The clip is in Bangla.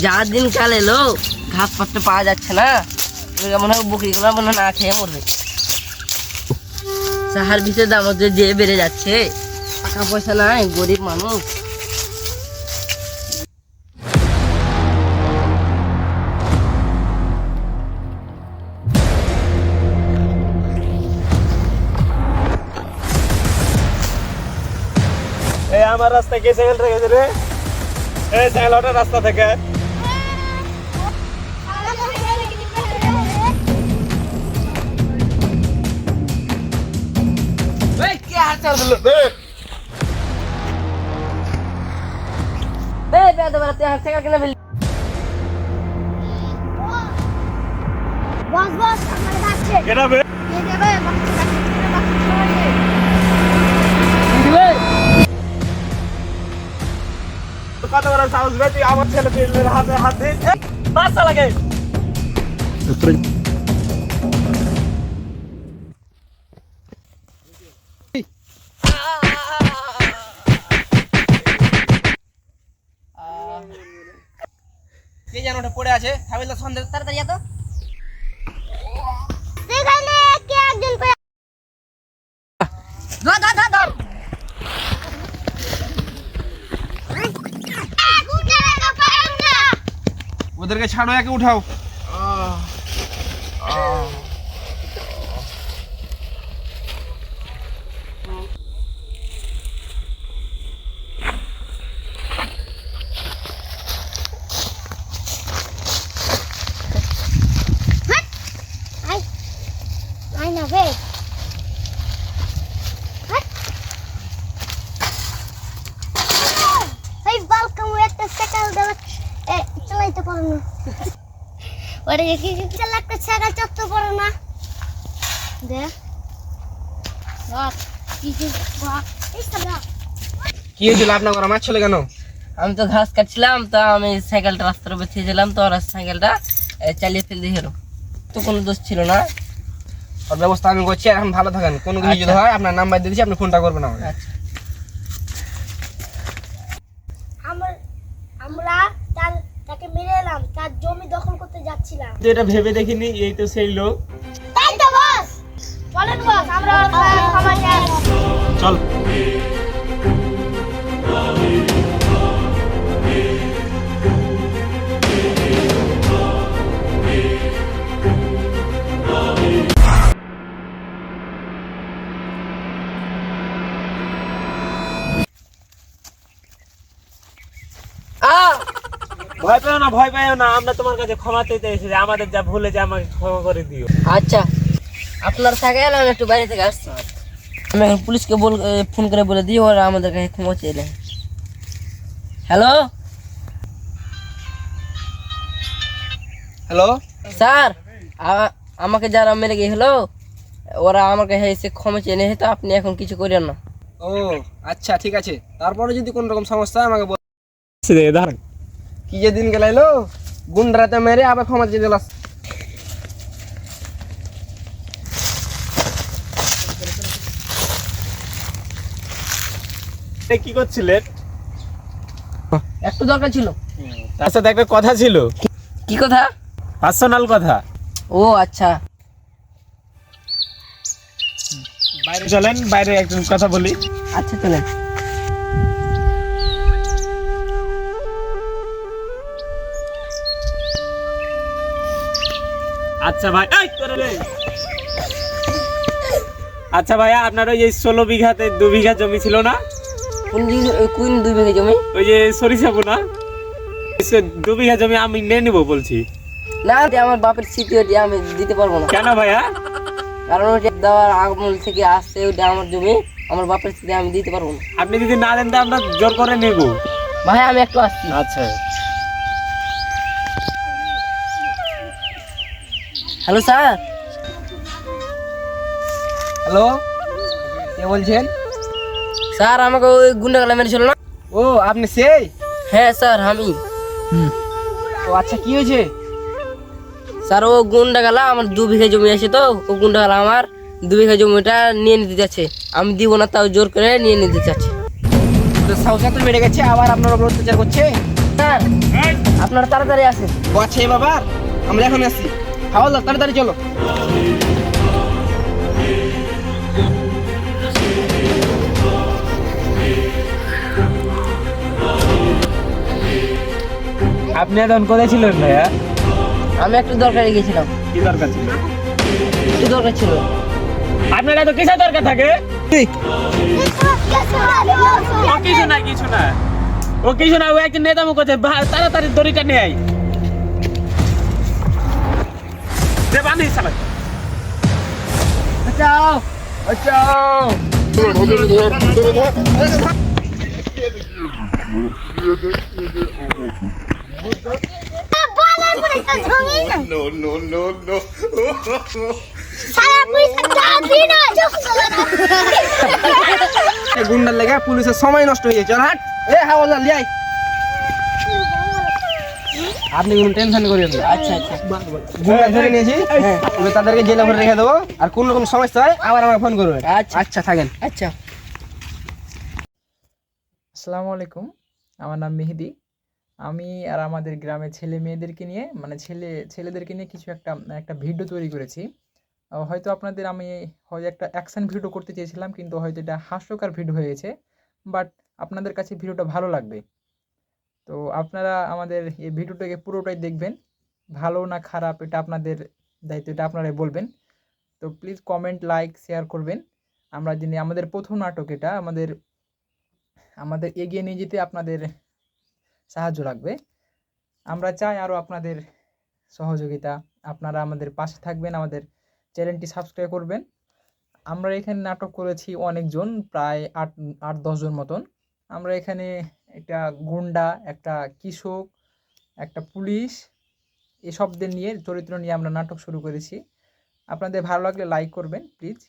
যা দিন কাল এলো ঘাস পত্র পাওয়া যাচ্ছে না, মনে হয় বকরিগুলো মনে হয় না খেয়ে মরবে। সাহার বিষের দাম যে বেড়ে যাচ্ছে, টাকা পয়সা নাই, গরিব মানুষ। আমার রাস্তা কে সাইকেল রেখেছে রে? এই সাইকেল ওটা রাস্তা থেকে কত বড় সাহস রে তুই আমার ছেলে পেলের হাতে হাত দিস, বাচ্চা লাগে। কে যেন ওটা পড়ে আছে, হাবিলদার সন্দেহ, তাড়াতাড়ি এত সেখানে কে একজন ধর ধর ধর ধর ওদেরকে ছাড়ো, একে উঠাও। আই না বে এই বালকাম একটা সাইকেল দেওয়া চালাইতে পারো না, ওরে কি চালাতে সাইকেল চড়তে পারো না দে কি হয়েছিল আপনার আমার ছেলে কেন? আমি তো ঘাস কাটছিলাম, তো আমি সাইকেলটা রাস্তার উপর ছিলাম, তো ওরা সাইকেলটা চালিয়ে ফেলে দিয়ে তো কোনো দোষ ছিল না। ওর ব্যবস্থা আমি করছি, এখন ভালো থাকেন। কোনো কিছু যদি হয় আপনার নাম্বার দিয়ে দিচ্ছি, আপনি ফোনটা করবেন আমাকে। আচ্ছা, আমরা তাকে মেরে এলাম, তার জমি দখল করতে যাচ্ছিলাম। এটা ভেবে দেখিনি, এই তো সেই লোক। তাই তো বস, চলেন বস, আমরা ক্ষমা চাই। চল। ভয় পেও না, ভয় পেও না, আমরা তোমার কাছে ক্ষমা চাইতে এসেছি। আমাদের যা ভুলে যে আমাকে ক্ষমা করে দিও। আচ্ছা, আপনার সাইকেল আমি একটু বাইরে থেকে আসছি, আমি এখন পুলিশকে ফোন করে বলে দিই ওরা আমাদের কাছে ক্ষমা চাইলে। হ্যালো হ্যালো স্যার, আমাকে যারা মেরে গিয়েছিল ওরা আমার কাছে এসে ক্ষমা চেয়ে নিয়ে, তো আপনি এখন কিছু করেন না। ও আচ্ছা, ঠিক আছে। তারপরে যদি কোন রকম সমস্যা হয় আমাকে বল। কি যে দিন গেলাইলো, গুন্ডারাতে মেরে আবার ক্ষমা চেয়ে দিলাস। কি করছিলেন? একটু দরকার ছিল। তার সাথে একটা কথা ছিল। কি কথা? পার্সোনাল কথা। ও আচ্ছা, বাইরে চলেন, বাইরে একজন কথা বলি। আচ্ছা চলেন। আচ্ছা ভাই, আচ্ছা ভাইয়া, আপনার ওই যে 16 বিঘাতে 2 বিঘা জমি ছিল না? কোন 2 বিঘা জমি? ওই যে সরিষা বোনা 2 বিঘা জমি আমি নিয়ে নিবো বলছি। না, আমার বাপের স্মৃতি, ওটি আমি দিতে পারবো না। কেন ভাইয়া? কারণ ওটা দেওয়ার আমল থেকে আসছে, ওটা আমার জমি, আমার বাপের স্মৃতি, আমি দিতে পারবো না। আপনি যদি না দেন তো আমরা জোর করে নেব। ভাই আমি একটু আসছি। আচ্ছা। Hello sir. হ্যালো, কে বলছেন? স্যার আমাকে ওই গুন্ডাগুলো মেরেছিল না? ও আপনি সেই? হ্যাঁ স্যার আমি। ও আচ্ছা, কি হয়েছে? স্যার ও গুন্ডাগুলো আমার 2 বিঘা জমি আছে, তো ও গুন্ডাগুলো আমার 2 বিঘা জমিটা নিয়ে নিতে যাচ্ছে, আমি দিব না, তাও জোর করে নিয়ে নিতে চাচ্ছে। তো সাউসা তো মেরে গেছে, আবার আপনার উপর অত্যাচার করছে। স্যার আপনারা তাড়াতাড়ি আসেন। ও আচ্ছা এই ব্যাপার, আমরা এখন আসছি। হাওলদার তাড়াতাড়ি চলো। আপনি এখন কোথায় ছিলেন ভাইয়া? আমি একটু দরকারে গেছিলাম, কি দরকার ছিল? একটু দরকার ছিল। আপনার এত কিসের দরকার থাকে? ও কিছু না, কিছু না, ও কিছু না, ও একজন নেতা মুখ আছে, তাড়াতাড়ি দড়িটা নিয়ে আই। দে বাঁধি শালা। বাঁচাও, বাঁচাও। গুন্ডার লেগে পুলিশের সময় নষ্ট হয়ে যাচ্ছে। হাট এ হাওলদার লিয়াই। আপনি কোনো টেনশন করেন না। আচ্ছা আচ্ছা। গুন্ডা ধরে নিয়েছি, এবার তাদেরকে জেলে ভরে রেখে দেবো। আর কোন রকম সমস্যা হয় আবার আমাকে ফোন করবেন। আচ্ছা আচ্ছা থাকেন। আচ্ছা। আসসালামু আলাইকুম, আমার নাম মেহেদি। আমি আর আমাদের গ্রামের ছেলে মেয়েদেরকে নিয়ে মানে ছেলেদেরকে নিয়ে কিছু একটা ভিডিও তৈরি করেছি। হয়তো আপনাদের আমি হয়তো একটা অ্যাকশন ভিডিও করতে চেয়েছিলাম, কিন্তু হয়তো এটা হাস্যকর ভিডিও হয়ে গেছে। বাট আপনাদের কাছে ভিডিওটা ভালো লাগবে, তো আপনারা আমাদের এই ভিডিওটাকে পুরোটাই দেখবেন। ভালো না খারাপ এটা আপনাদের দায়িত্ব, এটা আপনারাই বলবেন। তো প্লিজ কমেন্ট, লাইক, শেয়ার করবেন। আমরা যিনি আমাদের প্রথম নাটক, এটা আমাদের এগিয়ে নিয়ে যেতে আপনাদের সাহায্য লাগবে। আমরা চাই আরও আপনাদের সহযোগিতা, আপনারা আমাদের পাশে থাকবেন, আমাদের চ্যানেলটি সাবস্ক্রাইব করবেন। আমরা এখানে নাটক করেছি অনেকজন, প্রায় 8-10 জন মতন। আমরা এখানে একটা গুন্ডা, একটা কৃষক, একটা পুলিশ, এসবদের নিয়ে চরিত্র নিয়ে আমরা নাটক শুরু করেছি। আপনাদের ভালো লাগলে লাইক করবেন প্লিজ।